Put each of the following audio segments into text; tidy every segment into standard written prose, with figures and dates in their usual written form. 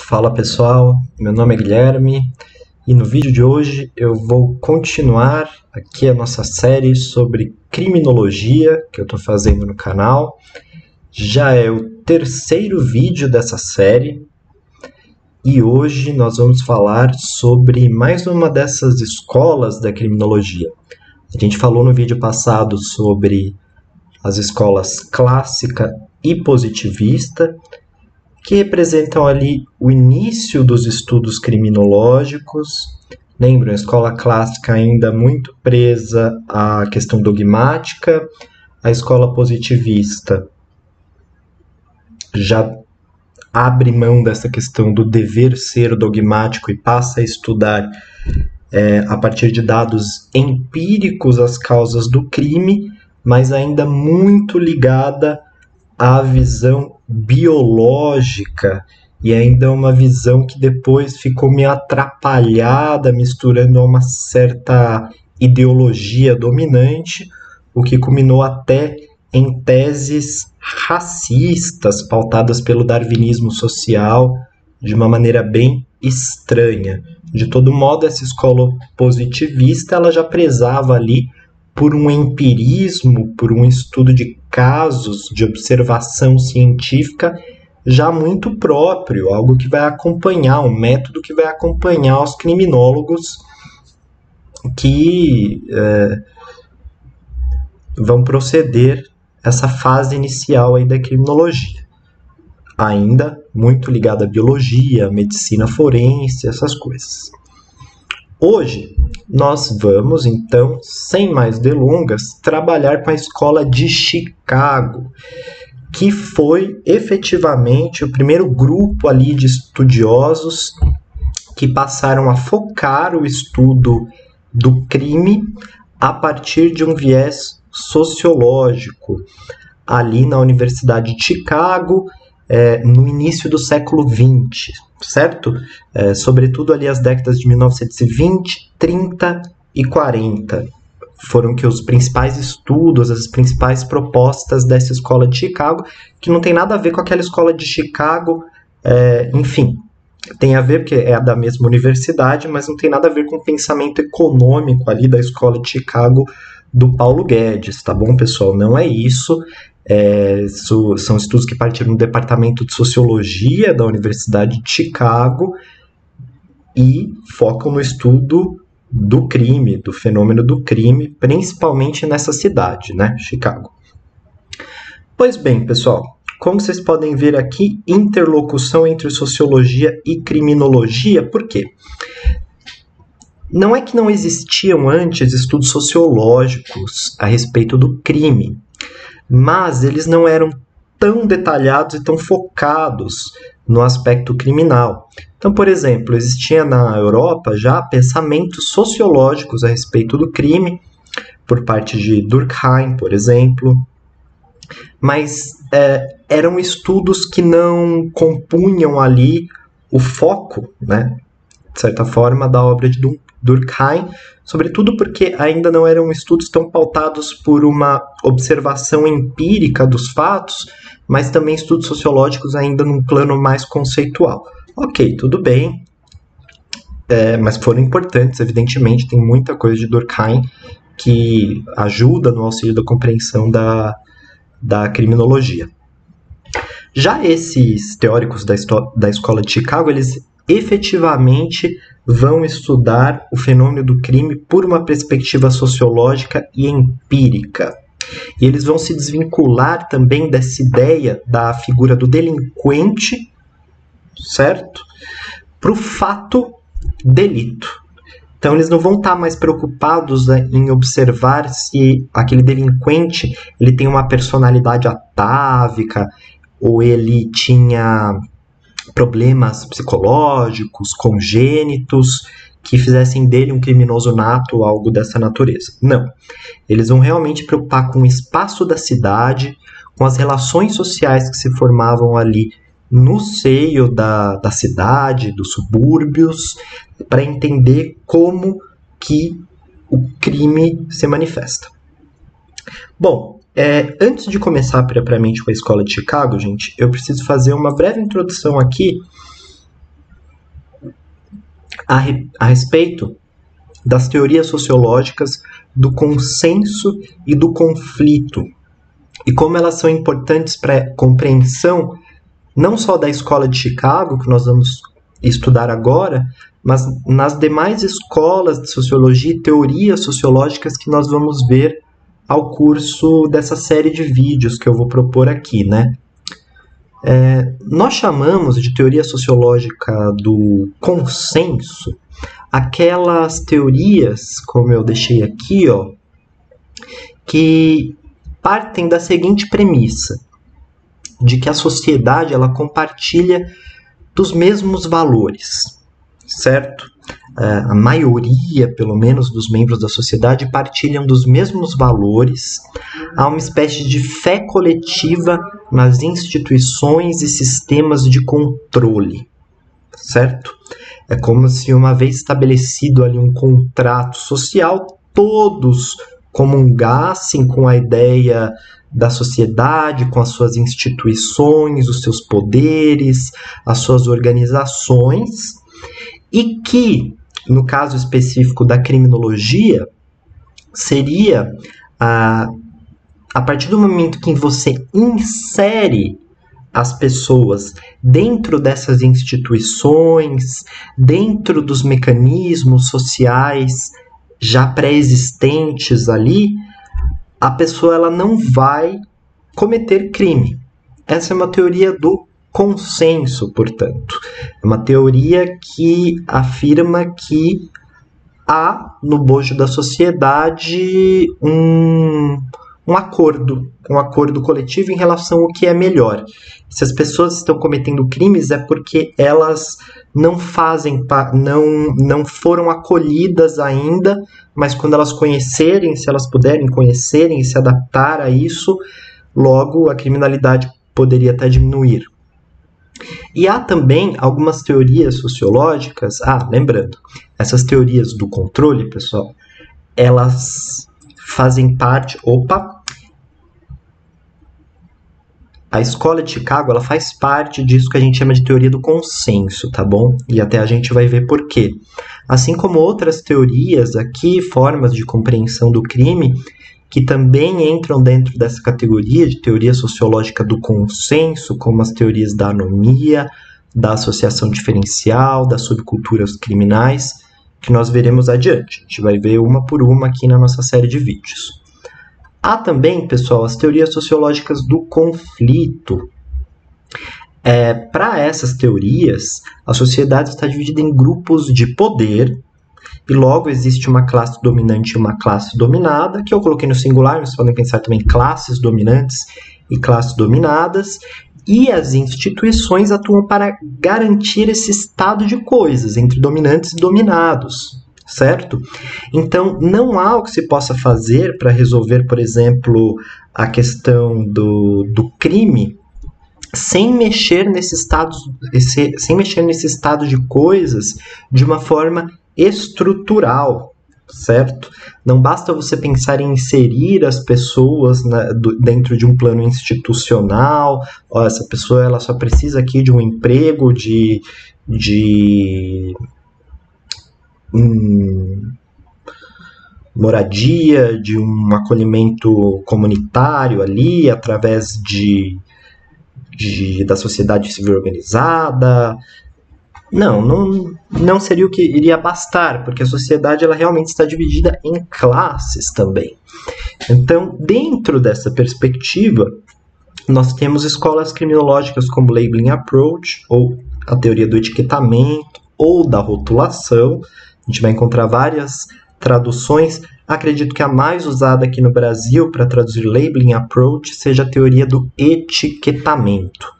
Fala pessoal, meu nome é Guilherme e no vídeo de hoje eu vou continuar aqui a nossa série sobre criminologia que eu estou fazendo no canal. Já é o terceiro vídeo dessa série e hoje nós vamos falar sobre mais uma dessas escolas da criminologia. A gente falou no vídeo passado sobre as escolas clássica e positivista, que representam ali o início dos estudos criminológicos. Lembram, a escola clássica ainda muito presa à questão dogmática, a escola positivista já abre mão dessa questão do dever ser dogmático e passa a estudar a partir de dados empíricos as causas do crime, mas ainda muito ligada à visão biológica e ainda uma visão que depois ficou meio atrapalhada, misturando a uma certa ideologia dominante, o que culminou até em teses racistas pautadas pelo darwinismo social de uma maneira bem estranha. De todo modo, essa escola positivista ela já prezava ali por um empirismo, por um estudo de casos, de observação científica já muito próprio, algo que vai acompanhar, um método que vai acompanhar os criminólogos que vão proceder essa fase inicial aí da criminologia. Ainda muito ligada à biologia, à medicina forense, essas coisas. Hoje, nós vamos, então, sem mais delongas, trabalhar com a escola de Chicago, que foi efetivamente o primeiro grupo ali de estudiosos que passaram a focar o estudo do crime a partir de um viés sociológico, ali na Universidade de Chicago, no início do século XX, certo? Sobretudo ali as décadas de 1920, 30 e 40. Foram que os principais estudos, as principais propostas dessa escola de Chicago, que não tem nada a ver com aquela escola de Chicago, enfim, tem a ver porque é da mesma universidade, mas não tem nada a ver com o pensamento econômico ali da escola de Chicago do Paulo Guedes, tá bom, pessoal? Não é isso. São estudos que partiram do Departamento de Sociologia da Universidade de Chicago e focam no estudo do crime, do fenômeno do crime, principalmente nessa cidade, né, Chicago. Pois bem, pessoal, como vocês podem ver aqui, interlocução entre sociologia e criminologia, por quê? Não é que não existiam antes estudos sociológicos a respeito do crime, mas eles não eram tão detalhados e tão focados no aspecto criminal. Então, por exemplo, existia na Europa já pensamentos sociológicos a respeito do crime, por parte de Durkheim, por exemplo, mas eram estudos que não compunham ali o foco, né, de certa forma, da obra de Durkheim, sobretudo porque ainda não eram estudos tão pautados por uma observação empírica dos fatos, mas também estudos sociológicos ainda num plano mais conceitual. Ok, tudo bem, mas foram importantes, evidentemente, tem muita coisa de Durkheim que ajuda no auxílio da compreensão da criminologia. Já esses teóricos da escola de Chicago, eles efetivamente vão estudar o fenômeno do crime por uma perspectiva sociológica e empírica. E eles vão se desvincular também dessa ideia da figura do delinquente, certo? Para o fato delito. Então eles não vão estar mais preocupados em observar se aquele delinquente ele tem uma personalidade atávica ou ele tinha problemas psicológicos, congênitos, que fizessem dele um criminoso nato ou algo dessa natureza. Não. Eles vão realmente preocupar com o espaço da cidade, com as relações sociais que se formavam ali no seio da cidade, dos subúrbios, para entender como que o crime se manifesta. Bom, antes de começar propriamente com a escola de Chicago, gente, eu preciso fazer uma breve introdução aqui a respeito das teorias sociológicas do consenso e do conflito, e como elas são importantes para a compreensão não só da Escola de Chicago, que nós vamos estudar agora, mas nas demais escolas de sociologia e teorias sociológicas que nós vamos ver ao curso dessa série de vídeos que eu vou propor aqui, né? Nós chamamos de teoria sociológica do consenso aquelas teorias, como eu deixei aqui, ó, que partem da seguinte premissa, de que a sociedade ela compartilha dos mesmos valores, certo? A maioria, pelo menos, dos membros da sociedade partilham dos mesmos valores. Há uma espécie de fé coletiva nas instituições e sistemas de controle, certo? É como se, uma vez estabelecido ali um contrato social, todos comungassem com a ideia da sociedade, com as suas instituições, os seus poderes, as suas organizações, e que, no caso específico da criminologia, seria a partir do momento que você insere as pessoas dentro dessas instituições, dentro dos mecanismos sociais já pré-existentes ali, a pessoa ela não vai cometer crime. Essa é uma teoria do consenso, portanto. É uma teoria que afirma que há no bojo da sociedade um acordo coletivo em relação ao que é melhor. Se as pessoas estão cometendo crimes é porque elas não foram acolhidas ainda, mas quando elas conhecerem, se elas puderem conhecerem e se adaptar a isso, logo a criminalidade poderia até diminuir. E há também algumas teorias sociológicas, lembrando, essas teorias do controle, pessoal, elas fazem parte... A Escola de Chicago, ela faz parte disso que a gente chama de teoria do consenso, tá bom? E até a gente vai ver por quê. Assim como outras teorias aqui, formas de compreensão do crime, que também entram dentro dessa categoria de teoria sociológica do consenso, como as teorias da anomia, da associação diferencial, das subculturas criminais, que nós veremos adiante. A gente vai ver uma por uma aqui na nossa série de vídeos. Há também, pessoal, as teorias sociológicas do conflito. Para essas teorias, a sociedade está dividida em grupos de poder, e logo existe uma classe dominante e uma classe dominada, que eu coloquei no singular, mas vocês podem pensar também classes dominantes e classes dominadas, e as instituições atuam para garantir esse estado de coisas entre dominantes e dominados, certo? Então, não há o que se possa fazer para resolver, por exemplo, a questão do crime sem mexer nesse estado de coisas de uma forma estrutural, certo? Não basta você pensar em inserir as pessoas dentro de um plano institucional. Essa pessoa ela só precisa aqui de um emprego, de moradia, de um acolhimento comunitário ali, através da sociedade civil organizada. Não seria o que iria bastar, porque a sociedade ela realmente está dividida em classes também. Então, dentro dessa perspectiva, nós temos escolas criminológicas como Labeling Approach, ou a teoria do etiquetamento, ou da rotulação. A gente vai encontrar várias traduções. Acredito que a mais usada aqui no Brasil para traduzir Labeling Approach seja a teoria do etiquetamento.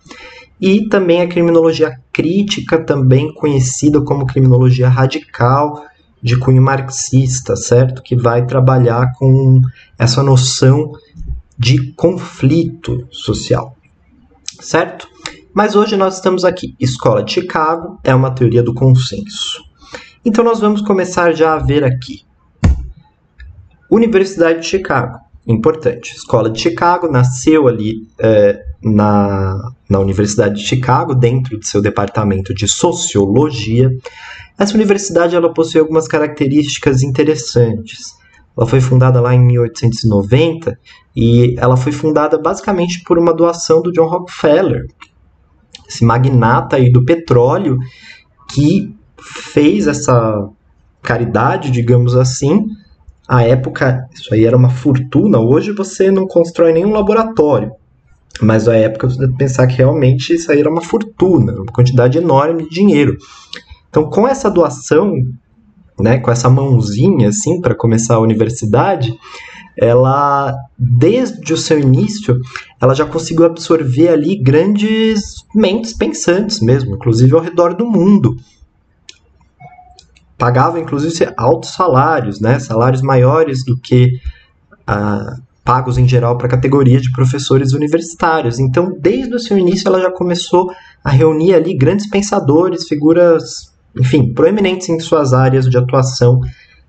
E também a criminologia crítica, também conhecida como criminologia radical, de cunho marxista, certo? Que vai trabalhar com essa noção de conflito social, certo? Mas hoje nós estamos aqui. Escola de Chicago é uma teoria do consenso. Então nós vamos começar já a ver aqui. Universidade de Chicago, importante. Escola de Chicago nasceu ali na Universidade de Chicago, dentro de seu departamento de sociologia. Essa universidade ela possui algumas características interessantes. Ela foi fundada lá em 1890 e ela foi fundada basicamente por uma doação do John Rockefeller, esse magnata aí do petróleo que fez essa caridade, digamos assim. À época, isso aí era uma fortuna. Hoje você não constrói nenhum laboratório. Mas na época você deve pensar que realmente isso aí era uma fortuna, uma quantidade enorme de dinheiro. Então, com essa doação, né, com essa mãozinha assim para começar a universidade, ela, desde o seu início, ela já conseguiu absorver ali grandes mentes pensantes mesmo, inclusive ao redor do mundo. Pagava, inclusive, altos salários, né, salários maiores do que pagos em geral para a categoria de professores universitários. Então, desde o seu início, ela já começou a reunir ali grandes pensadores, figuras, enfim, proeminentes em suas áreas de atuação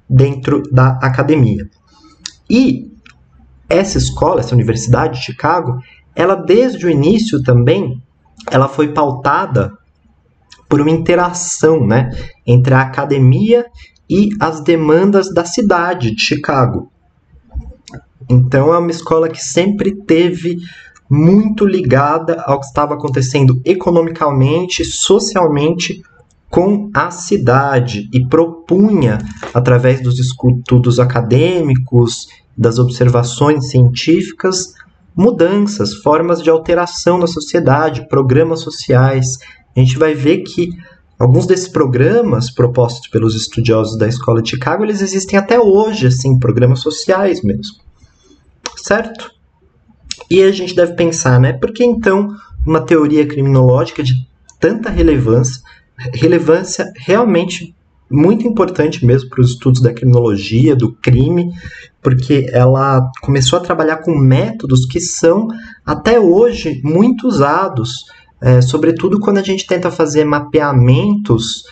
dentro da academia. E essa escola, essa Universidade de Chicago, ela desde o início também, ela foi pautada por uma interação, né, entre a academia e as demandas da cidade de Chicago. Então, é uma escola que sempre teve muito ligada ao que estava acontecendo economicamente, socialmente, com a cidade e propunha, através dos estudos acadêmicos, das observações científicas, mudanças, formas de alteração na sociedade, programas sociais. A gente vai ver que alguns desses programas propostos pelos estudiosos da Escola de Chicago, eles existem até hoje, assim, programas sociais mesmo. Certo? E a gente deve pensar, né? Por que então uma teoria criminológica de tanta relevância realmente muito importante mesmo para os estudos da criminologia, do crime, porque ela começou a trabalhar com métodos que são até hoje muito usados, sobretudo quando a gente tenta fazer mapeamentos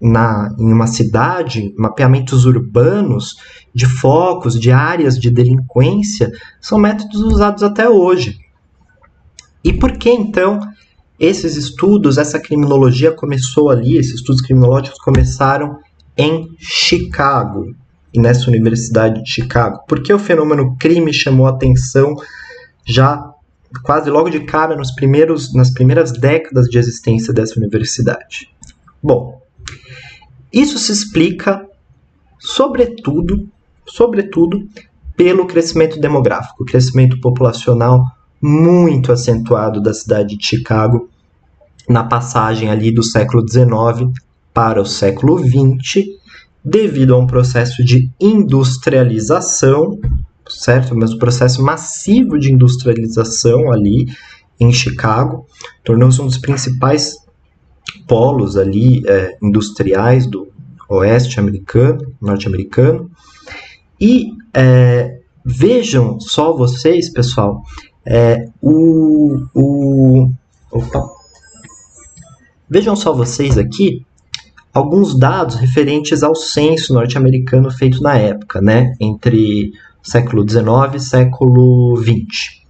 em uma cidade, mapeamentos urbanos de focos, de áreas de delinquência, são métodos usados até hoje. E por que então esses estudos, essa criminologia começou ali, esses estudos criminológicos começaram em Chicago, e nessa Universidade de Chicago? Por que o fenômeno crime chamou a atenção já quase logo de cara nas primeiras décadas de existência dessa universidade? Bom, isso se explica, sobretudo, pelo crescimento demográfico, crescimento populacional muito acentuado da cidade de Chicago na passagem ali do século XIX para o século XX, devido a um processo de industrialização, certo? Mas um processo massivo de industrialização ali em Chicago, tornou-se um dos principais polos ali industriais do oeste norte-americano. E vejam só vocês, pessoal, vejam só vocês aqui alguns dados referentes ao censo norte-americano feito na época, né, entre século XIX e século XX.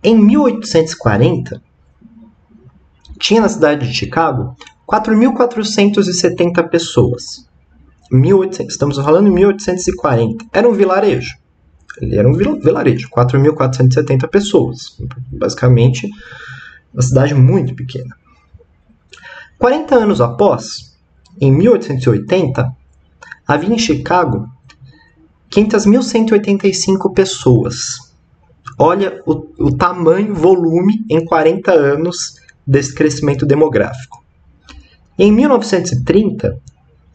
Em 1840, tinha na cidade de Chicago 4.470 pessoas. Estamos falando em 1840. Era um vilarejo. Ele era um vilarejo, 4.470 pessoas. Basicamente, uma cidade muito pequena. 40 anos após, em 1880, havia em Chicago 500.185 pessoas. Olha o tamanho, volume em 40 anos desse crescimento demográfico. Em 1930,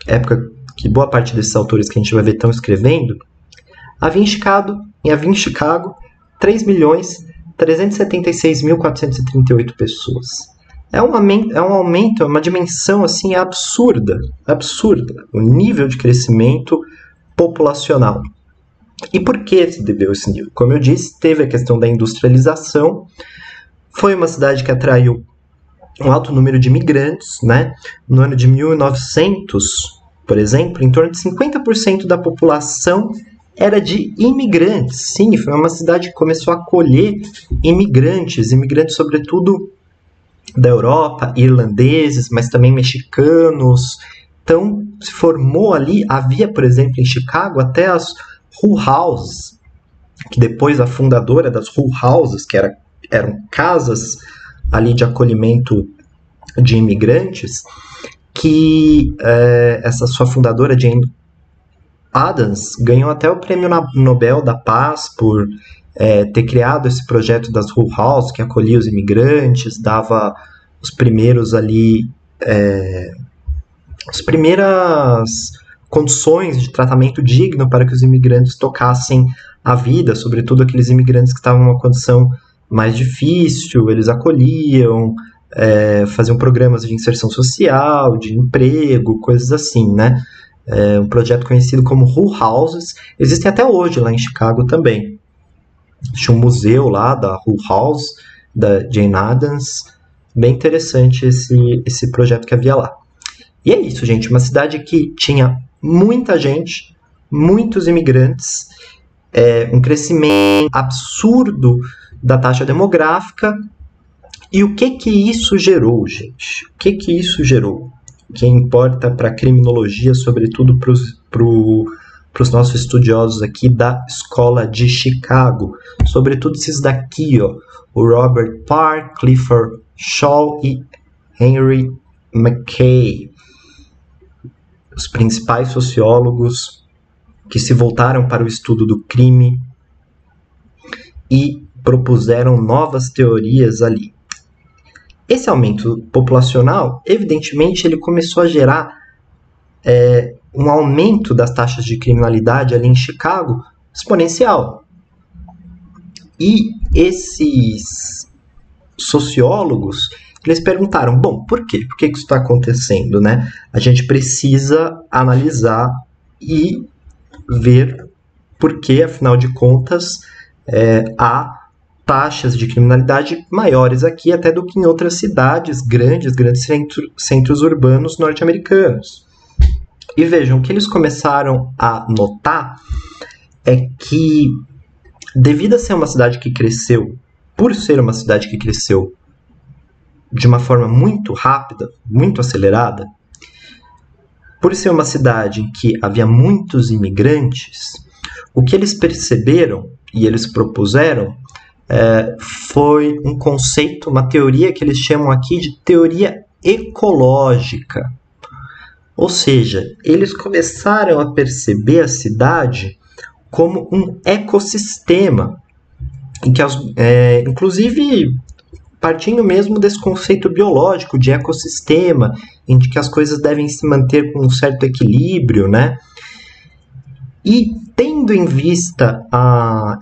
época que boa parte desses autores que a gente vai ver estão escrevendo, havia em Chicago 3.376.438 pessoas. É um aumento, é uma dimensão assim absurda, o nível de crescimento populacional. E por que se deveu esse nível? Como eu disse, teve a questão da industrialização, foi uma cidade que atraiu um alto número de imigrantes, né? No ano de 1900, por exemplo, em torno de 50% da população era de imigrantes. Sim, foi uma cidade que começou a acolher imigrantes sobretudo da Europa, irlandeses, mas também mexicanos. Então, se formou ali, havia, por exemplo, em Chicago, até as Hull Houses, que depois a fundadora das Hull Houses, que eram casas ali de acolhimento de imigrantes, que essa sua fundadora, Jane Addams, ganhou até o Prêmio Nobel da Paz por ter criado esse projeto das Hull Houses, que acolhia os imigrantes, dava os primeiros ali, as primeiras condições de tratamento digno para que os imigrantes tocassem a vida, sobretudo aqueles imigrantes que estavam em uma condição mais difícil, eles acolhiam, faziam programas de inserção social, de emprego, coisas assim, né? Um projeto conhecido como Hull Houses, existe até hoje lá em Chicago também. Tinha um museu lá da Hull House, da Jane Addams, bem interessante esse projeto que havia lá. E é isso, gente, uma cidade que tinha muita gente, muitos imigrantes, um crescimento absurdo da taxa demográfica. E o que isso gerou, gente? O que isso gerou? O que importa para a criminologia, sobretudo para os nossos estudiosos aqui da Escola de Chicago, sobretudo esses daqui, ó, o Robert Park, Clifford Shaw e Henry McKay, os principais sociólogos que se voltaram para o estudo do crime e propuseram novas teorias ali. Esse aumento populacional, evidentemente, ele começou a gerar um aumento das taxas de criminalidade ali em Chicago exponencial. E esses sociólogos, eles perguntaram, bom, por quê? Por que isso está acontecendo, né? A gente precisa analisar e ver por que, afinal de contas, há taxas de criminalidade maiores aqui até do que em outras cidades, grandes centros urbanos norte-americanos. E vejam, o que eles começaram a notar é que, devido a ser uma cidade que cresceu, por ser uma cidade que cresceu de uma forma muito rápida, muito acelerada, por ser uma cidade em que havia muitos imigrantes, o que eles perceberam e eles propuseram foi um conceito, uma teoria que eles chamam aqui de teoria ecológica. Ou seja, eles começaram a perceber a cidade como um ecossistema, em que inclusive partindo mesmo desse conceito biológico de ecossistema, em que as coisas devem se manter com um certo equilíbrio, né? E tendo em vista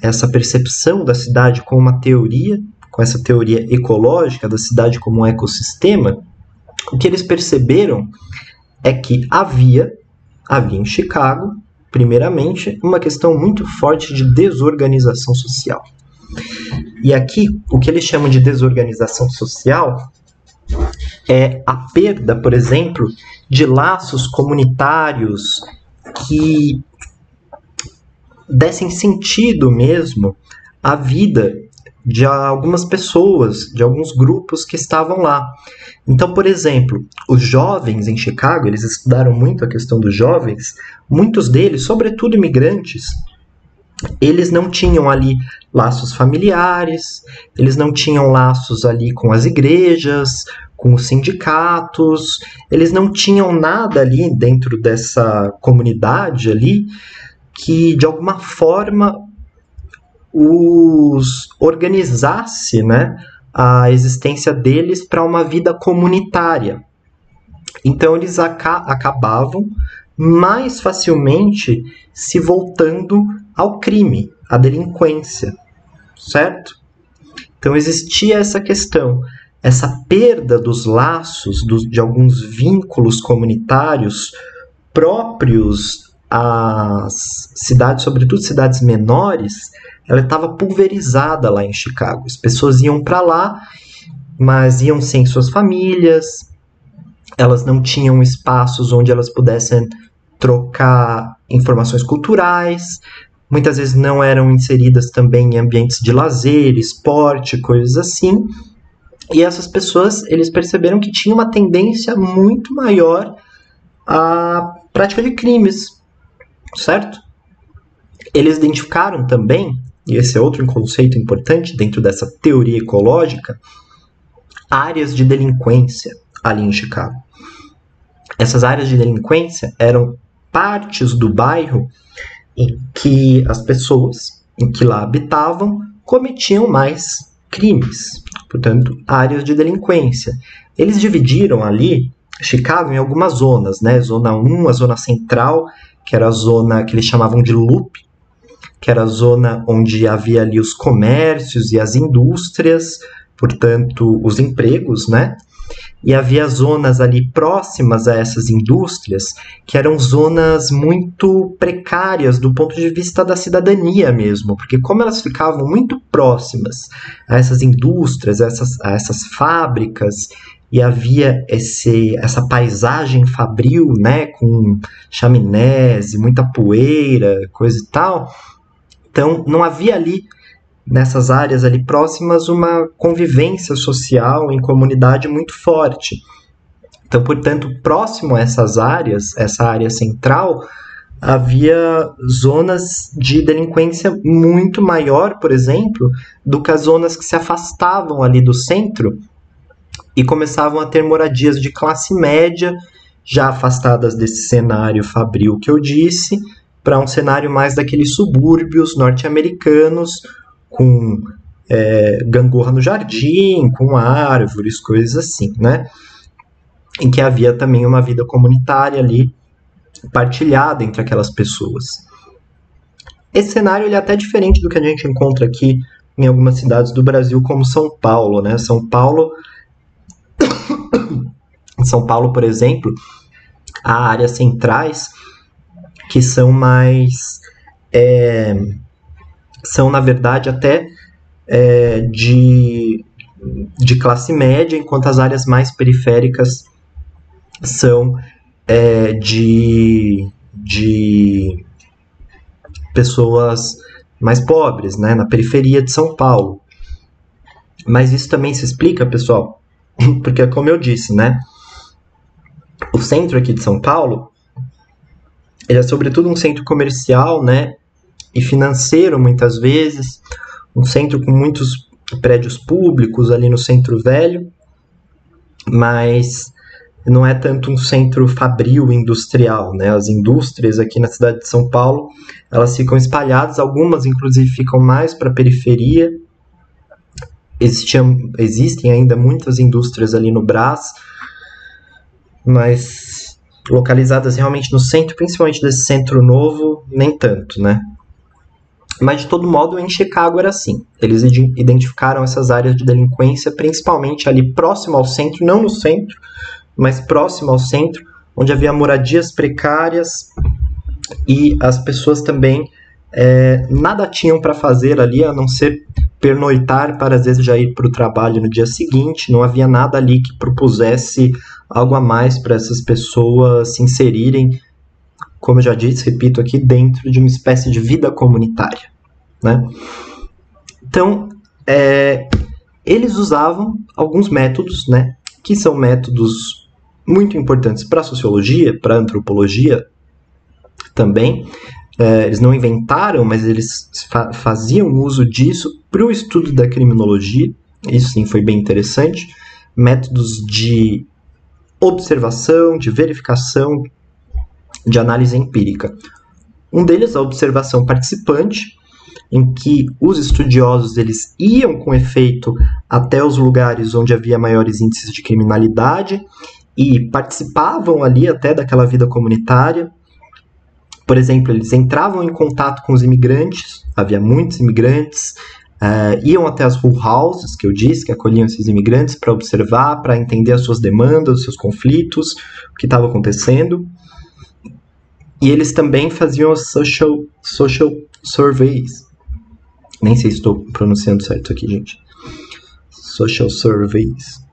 essa percepção da cidade como uma teoria, com essa teoria ecológica da cidade como um ecossistema, o que eles perceberam é que havia em Chicago, primeiramente, uma questão muito forte de desorganização social. E aqui, o que eles chamam de desorganização social é a perda, por exemplo, de laços comunitários que dessem sentido mesmo à vida de algumas pessoas, de alguns grupos que estavam lá. Então, por exemplo, os jovens em Chicago, eles estudaram muito a questão dos jovens, muitos deles, sobretudo imigrantes, eles não tinham ali laços familiares, eles não tinham laços ali com as igrejas, com os sindicatos, eles não tinham nada ali dentro dessa comunidade ali que, de alguma forma, os organizasse, né, a existência deles para uma vida comunitária. Então, eles acabavam mais facilmente se voltando ao crime, à delinquência, certo? Então, existia essa questão, essa perda dos laços, de alguns vínculos comunitários próprios às cidades, sobretudo cidades menores, ela estava pulverizada lá em Chicago. As pessoas iam para lá, mas iam sem suas famílias, elas não tinham espaços onde elas pudessem trocar informações culturais, muitas vezes não eram inseridas também em ambientes de lazer, esporte, coisas assim. E essas pessoas, eles perceberam que tinha uma tendência muito maior à prática de crimes, certo? Eles identificaram também, e esse é outro conceito importante dentro dessa teoria ecológica, áreas de delinquência ali em Chicago. Essas áreas de delinquência eram partes do bairro em que as pessoas em que lá habitavam cometiam mais crimes, portanto, áreas de delinquência. Eles dividiram ali Chicago em algumas zonas, né? Zona 1, a zona central, que era a zona que eles chamavam de Loop, que era a zona onde havia ali os comércios e as indústrias, portanto, os empregos, né? E havia zonas ali próximas a essas indústrias, que eram zonas muito precárias do ponto de vista da cidadania mesmo, porque como elas ficavam muito próximas a essas indústrias, a essas fábricas, e havia essa paisagem fabril, né, com chaminés e muita poeira, coisa e tal, então não havia ali nessas áreas ali próximas uma convivência social em comunidade muito forte. Então, portanto, próximo a essas áreas, essa área central, havia zonas de delinquência muito maior, por exemplo, do que as zonas que se afastavam ali do centro e começavam a ter moradias de classe média, já afastadas desse cenário fabril que eu disse, para um cenário mais daqueles subúrbios norte-americanos, com gangorra no jardim, com árvores, coisas assim, né? Em que havia também uma vida comunitária ali, partilhada entre aquelas pessoas. Esse cenário ele é até diferente do que a gente encontra aqui em algumas cidades do Brasil, como São Paulo, né? São Paulo, por exemplo, há áreas centrais que são mais... são, na verdade, até de classe média, enquanto as áreas mais periféricas são de pessoas mais pobres, né, na periferia de São Paulo. Mas isso também se explica, pessoal, porque, como eu disse, né, o centro aqui de São Paulo, ele é sobretudo um centro comercial, né, e financeiro, muitas vezes, um centro com muitos prédios públicos ali no centro velho, mas não é tanto um centro fabril industrial, né? As indústrias aqui na cidade de São Paulo, elas ficam espalhadas, algumas inclusive ficam mais para a periferia. Existem ainda muitas indústrias ali no Brás, mas localizadas realmente no centro, principalmente desse centro novo, nem tanto, né? Mas, de todo modo, em Chicago era assim. Eles identificaram essas áreas de delinquência, principalmente ali próximo ao centro, não no centro, mas próximo ao centro, onde havia moradias precárias e as pessoas também nada tinham para fazer ali, a não ser pernoitar para, às vezes, já ir para o trabalho no dia seguinte. Não havia nada ali que propusesse algo a mais para essas pessoas se inserirem, como eu já disse, repito aqui, dentro de uma espécie de vida comunitária, né? Então, eles usavam alguns métodos, né, que são métodos muito importantes para a sociologia, para a antropologia também. Eles não inventaram, mas eles faziam uso disso para o estudo da criminologia. Isso sim foi bem interessante. Métodos de observação, de verificação, de análise empírica. Um deles, a observação participante, em que os estudiosos eles iam com efeito até os lugares onde havia maiores índices de criminalidade e participavam ali até daquela vida comunitária. Por exemplo, eles entravam em contato com os imigrantes, havia muitos imigrantes, iam até as full houses, que eu disse, que acolhiam esses imigrantes para observar, para entender as suas demandas, os seus conflitos, o que estava acontecendo. E eles também faziam os social surveys. Nem sei se estou pronunciando certo aqui, gente. Social surveys.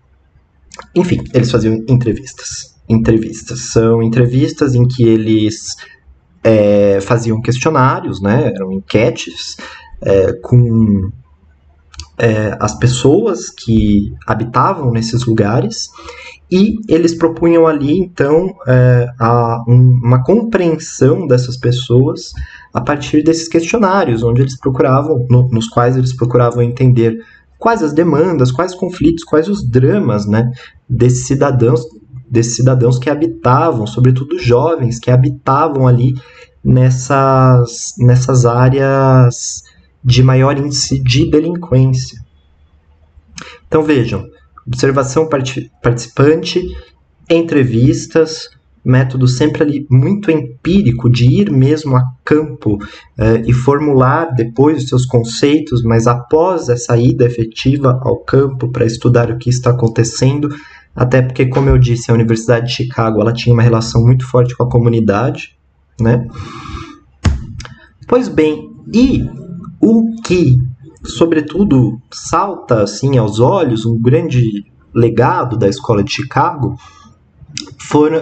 Enfim, eles faziam entrevistas. São entrevistas em que eles faziam questionários, né? Eram enquetes com as pessoas que habitavam nesses lugares, e eles propunham ali, então, uma compreensão dessas pessoas a partir desses questionários, onde eles procuravam, nos quais eles procuravam entender quais as demandas, quais os conflitos, quais os dramas, né, desses cidadãos que habitavam, sobretudo jovens, que habitavam ali nessas áreas de maior índice de delinquência. Então vejam, observação participante, entrevistas, método sempre ali muito empírico de ir mesmo a campo e formular depois os seus conceitos, mas após essa ida efetiva ao campo para estudar o que está acontecendo, até porque, como eu disse, a Universidade de Chicago ela tinha uma relação muito forte com a comunidade, né? Pois bem, e o que, sobretudo, salta assim aos olhos, um grande legado da Escola de Chicago,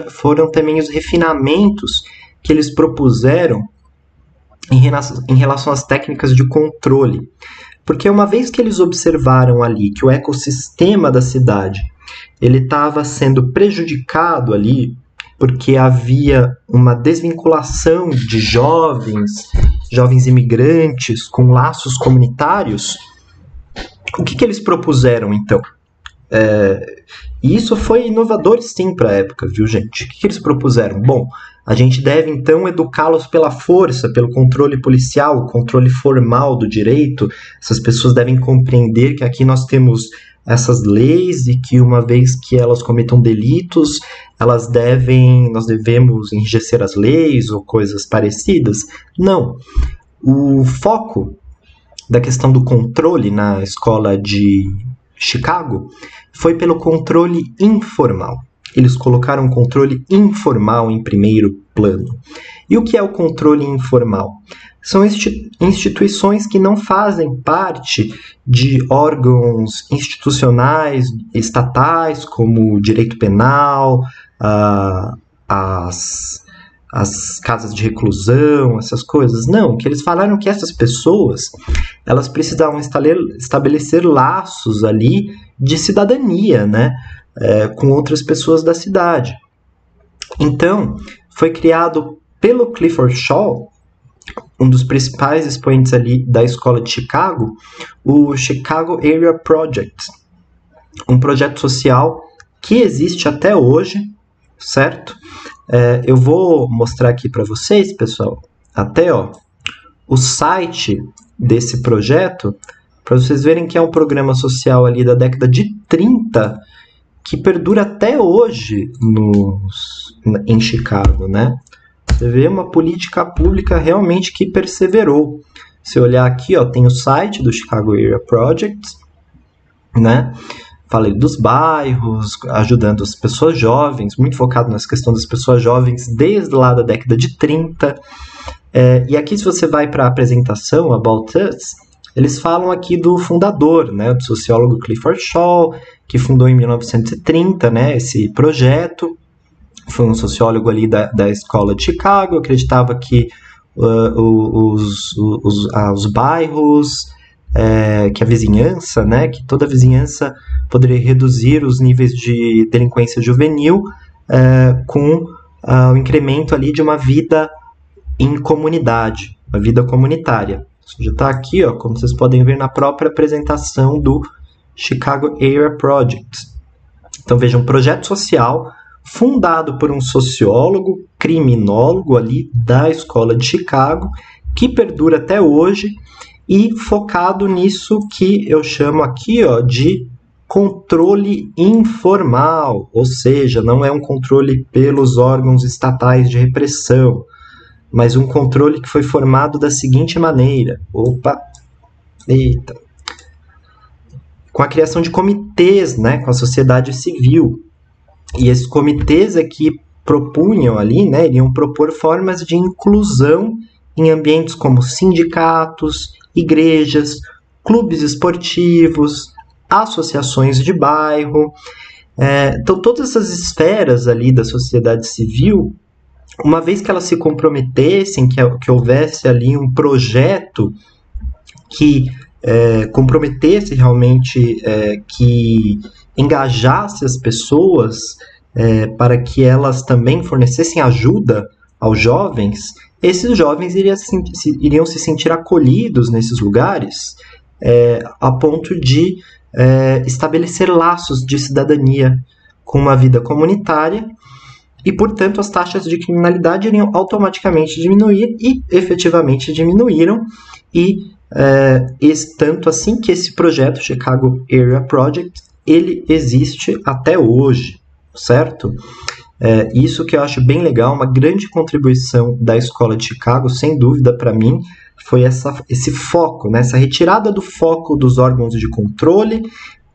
foram também os refinamentos que eles propuseram em relação às técnicas de controle. Porque uma vez que eles observaram ali que o ecossistema da cidade ele estava sendo prejudicado ali, porque havia uma desvinculação de jovens imigrantes com laços comunitários, o que eles propuseram, então? E isso foi inovador, sim, para a época, viu, gente? O que eles propuseram? Bom, a gente deve, então, educá-los pela força, pelo controle policial, o controle formal do direito. Essas pessoas devem compreender que aqui nós temos essas leis e que, uma vez que elas cometam delitos, nós devemos enrijecer as leis ou coisas parecidas. Não. O foco da questão do controle na escola de Chicago foi pelo controle informal. Eles colocaram o controle informal em primeiro plano. E o que é o controle informal? São instituições que não fazem parte de órgãos institucionais estatais, como o direito penal, as casas de reclusão, essas coisas. Não, que eles falaram que essas pessoas elas precisavam estabelecer laços ali de cidadania, né, com outras pessoas da cidade. Então, foi criado pelo Clifford Shaw, um dos principais expoentes ali da escola de Chicago, o Chicago Area Project, um projeto social que existe até hoje, certo? Eu vou mostrar aqui para vocês, pessoal, até o site desse projeto, para vocês verem que é um programa social ali da década de 30 que perdura até hoje em Chicago, né? Você vê uma política pública realmente que perseverou. Se olhar aqui, tem o site do Chicago Area Project, né? Falei dos bairros, ajudando as pessoas jovens, muito focado nessa questão das pessoas jovens desde lá da década de 30. E aqui, se você vai para a apresentação, About Us, eles falam aqui do fundador, né, do sociólogo Clifford Shaw, que fundou em 1930, né, esse projeto. Foi um sociólogo ali da escola de Chicago, acreditava que os bairros, que a vizinhança, né, que toda a vizinhança poderia reduzir os níveis de delinquência juvenil com o incremento ali de uma vida em comunidade, uma vida comunitária. Isso já está aqui, como vocês podem ver na própria apresentação do Chicago Area Project. Então vejam, um projeto social fundado por um sociólogo, criminólogo ali da escola de Chicago, que perdura até hoje e focado nisso que eu chamo aqui de controle informal, ou seja, não é um controle pelos órgãos estatais de repressão, mas um controle que foi formado da seguinte maneira. Com a criação de comitês, né, com a sociedade civil. E esses comitês que propunham ali, né, iriam propor formas de inclusão em ambientes como sindicatos, igrejas, clubes esportivos, associações de bairro. Então, todas essas esferas ali da sociedade civil, uma vez que elas se comprometessem, que houvesse ali um projeto que comprometesse realmente, que engajasse as pessoas para que elas também fornecessem ajuda aos jovens, esses jovens iriam se sentir acolhidos nesses lugares, a ponto de estabelecer laços de cidadania com uma vida comunitária, e, portanto, as taxas de criminalidade iriam automaticamente diminuir, e efetivamente diminuíram, e tanto assim que esse projeto, Chicago Area Project, ele existe até hoje, certo? Isso que eu acho bem legal, uma grande contribuição da Escola de Chicago, sem dúvida para mim, foi esse foco, né? Essa retirada do foco dos órgãos de controle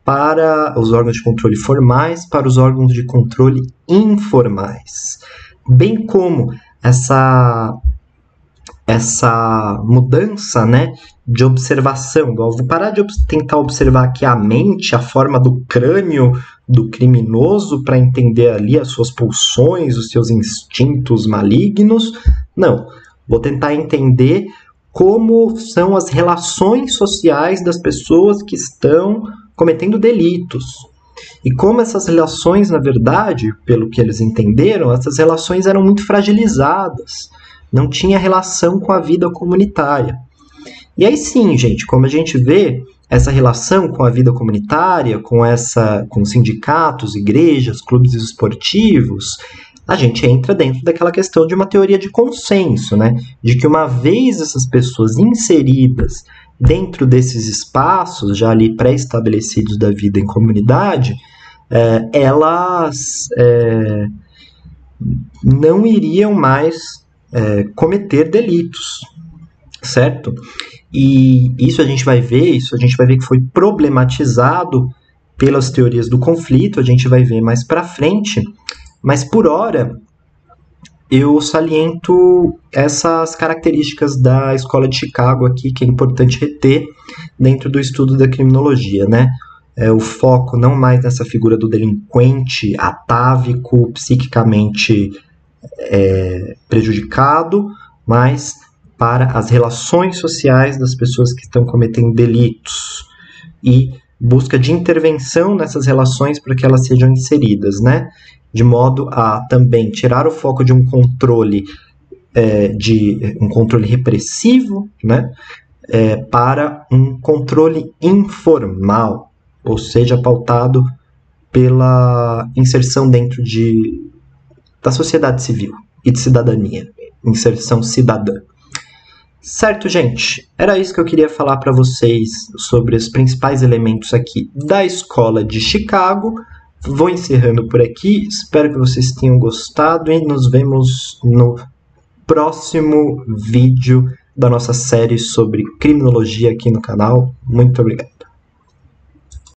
para os órgãos de controle formais, para os órgãos de controle informais. Bem como essa mudança, né, de observação. Vou parar de tentar observar aqui a mente, a forma do crânio do criminoso para entender ali as suas pulsões, os seus instintos malignos. Não, vou tentar entender como são as relações sociais das pessoas que estão cometendo delitos. E como essas relações, na verdade, pelo que eles entenderam, essas relações eram muito fragilizadas. Não tinha relação com a vida comunitária. E aí sim, gente, como a gente vê essa relação com a vida comunitária, com sindicatos, igrejas, clubes esportivos, a gente entra dentro daquela questão de uma teoria de consenso, né? De que uma vez essas pessoas inseridas dentro desses espaços, já ali pré-estabelecidos da vida em comunidade, elas não iriam mais cometer delitos, certo? E isso a gente vai ver que foi problematizado pelas teorias do conflito, a gente vai ver mais para frente, mas por hora eu saliento essas características da Escola de Chicago aqui, que é importante reter dentro do estudo da criminologia, né? O foco não mais nessa figura do delinquente atávico, psiquicamente prejudicado, mas para as relações sociais das pessoas que estão cometendo delitos e busca de intervenção nessas relações para que elas sejam inseridas, né? De modo a também tirar o foco de um controle repressivo, né? Para um controle informal, ou seja, pautado pela inserção dentro da sociedade civil e de cidadania, inserção cidadã. Certo, gente? Era isso que eu queria falar para vocês sobre os principais elementos aqui da Escola de Chicago. Vou encerrando por aqui, espero que vocês tenham gostado e nos vemos no próximo vídeo da nossa série sobre criminologia aqui no canal. Muito obrigado.